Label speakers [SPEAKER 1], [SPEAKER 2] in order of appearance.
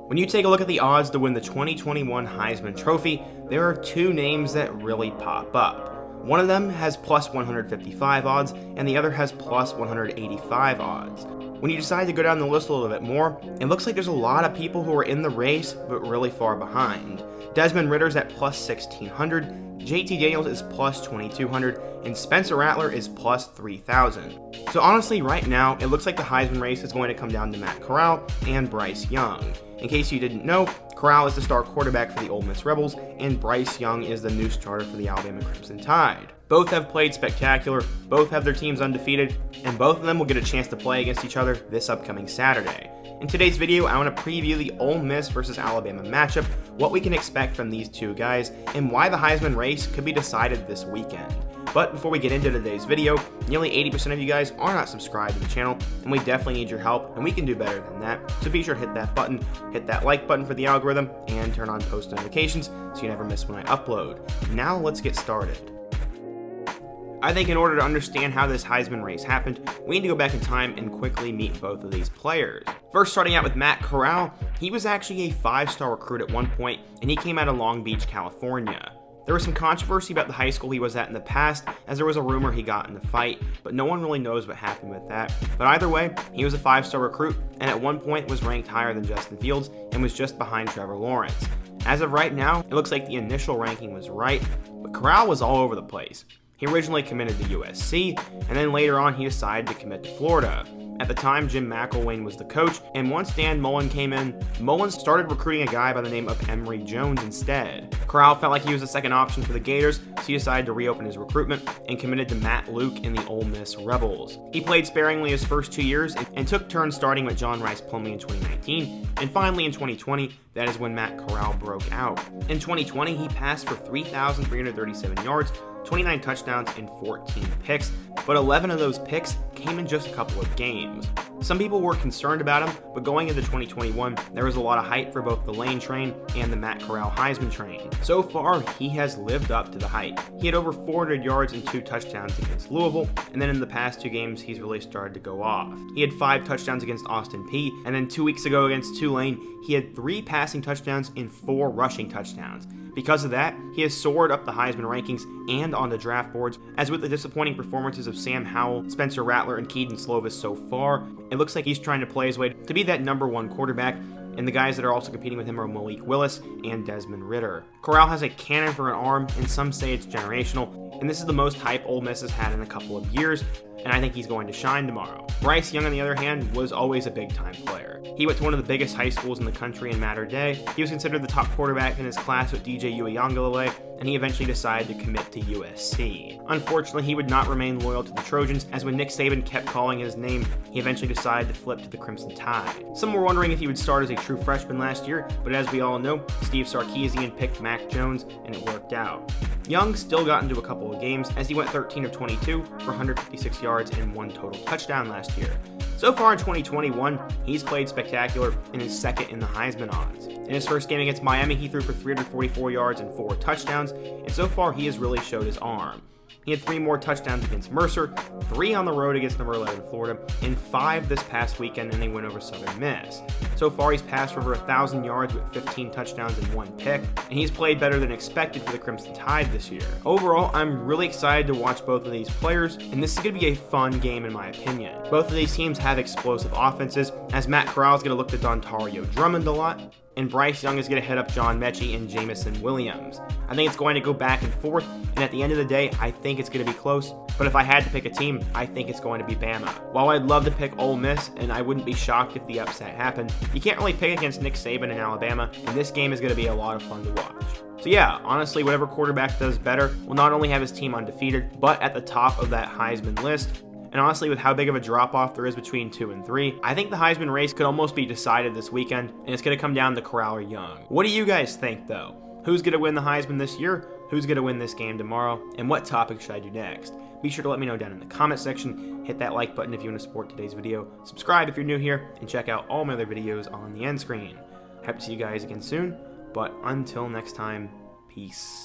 [SPEAKER 1] When you take a look at the odds to win the 2021 Heisman Trophy, there are two names that really pop up. One of them has plus 155 odds, and the other has plus 185 odds. When you decide to go down the list a little bit more, it looks like there's a lot of people who are in the race, but really far behind. Desmond Ritter's at plus 1600, JT Daniels is plus 2200, and Spencer Rattler is plus 3000. So honestly, right now, it looks like the Heisman race is going to come down to Matt Corral and Bryce Young. In case you didn't know, Corral is the star quarterback for the Ole Miss Rebels, and Bryce Young is the new starter for the Alabama Crimson Tide. Both have played spectacular, both have their teams undefeated, and both of them will get a chance to play against each other this upcoming Saturday. In today's video, I want to preview the Ole Miss versus Alabama matchup, what we can expect from these two guys, and why the Heisman race could be decided this weekend. But before we get into today's video, nearly 80% of you guys are not subscribed to the channel, and we definitely need your help, and we can do better than that. So be sure to hit that button, hit that like button for the algorithm, and turn on post notifications so you never miss when I upload. Now let's get started. I think in order to understand how this Heisman race happened, we need to go back in time and quickly meet both of these players. First, starting out with Matt Corral, he was actually a 5-star recruit at one point, and he came out of Long Beach, California. There was some controversy about the high school he was at in the past, as there was a rumor he got in a fight, but no one really knows what happened with that. But either way, he was a 5-star recruit, and at one point was ranked higher than Justin Fields, and was just behind Trevor Lawrence. As of right now, it looks like the initial ranking was right, but Corral was all over the place. He originally committed to USC, and then later on he decided to commit to Florida. At the time, Jim McElwain was the coach, and once Dan Mullen came in, Mullen started recruiting a guy by the name of Emory Jones instead. Corral felt like he was the second option for the Gators, so he decided to reopen his recruitment and committed to Matt Luke in the Ole Miss Rebels. He played sparingly his first 2 years and took turns starting with John Rice Plumlee in 2019, and finally in 2020, that is when Matt Corral broke out. In 2020, he passed for 3,337 yards, 29 touchdowns, and 14 picks, but 11 of those picks came in just a couple of games. Some people were concerned about him, but going into 2021, there was a lot of hype for both the Lane train and the Matt Corral Heisman train. So far, he has lived up to the hype. He had over 400 yards and 2 touchdowns against Louisville, and then in the past 2 games, he's really started to go off. He had 5 touchdowns against Austin Peay, and then 2 weeks ago against Tulane, he had 3 passing touchdowns and 4 rushing touchdowns. Because of that, he has soared up the Heisman rankings and on the draft boards, as with the disappointing performances of Sam Howell, Spencer Rattler, and Keaton Slovis so far, it looks like he's trying to play his way to be that number 1 quarterback, and the guys that are also competing with him are Malik Willis and Desmond Ridder. Corral has a cannon for an arm, and some say it's generational, and this is the most hype Ole Miss has had in a couple of years, and I think he's going to shine tomorrow. Bryce Young, on the other hand, was always a big-time player. He went to one of the biggest high schools in the country in Mater Dei. He was considered the top quarterback in his class with DJ Uiagalelei, and he eventually decided to commit to USC. Unfortunately, he would not remain loyal to the Trojans, as when Nick Saban kept calling his name, he eventually decided to flip to the Crimson Tide. Some were wondering if he would start as a true freshman last year, but as we all know, Steve Sarkisian picked Mac Jones, and it worked out. Young still got into a couple of games, as he went 13 of 22 for 156 yards and 1 total touchdown last year. So far in 2021, he's played spectacular and is second in the Heisman odds. In his first game against Miami, he threw for 344 yards and 4 touchdowns, and so far he has really showed his arm. He had 3 more touchdowns against Mercer, 3 on the road against number 11 Florida, and 5 this past weekend in a win over Southern Miss. So far, he's passed for over 1,000 yards with 15 touchdowns and 1 pick, and he's played better than expected for the Crimson Tide this year. Overall, I'm really excited to watch both of these players, and this is going to be a fun game in my opinion. Both of these teams have explosive offenses, as Matt Corral is going to look to Dontario Drummond a lot, and Bryce Young is going to hit up John Mechie and Jamison Williams. I think it's going to go back and forth, and at the end of the day, I think it's going to be close, but if I had to pick a team, I think it's going to be Bama. While I'd love to pick Ole Miss, and I wouldn't be shocked if the upset happened, you can't really pick against Nick Saban in Alabama, and this game is going to be a lot of fun to watch. So yeah, honestly, whatever quarterback does better will not only have his team undefeated, but at the top of that Heisman list. And honestly, with how big of a drop-off there is between 2 and 3, I think the Heisman race could almost be decided this weekend, and it's going to come down to Corral or Young. What do you guys think, though? Who's going to win the Heisman this year? Who's going to win this game tomorrow? And what topic should I do next? Be sure to let me know down in the comment section. Hit that like button if you want to support today's video. Subscribe if you're new here, and check out all my other videos on the end screen. Hope to see you guys again soon, but until next time, peace.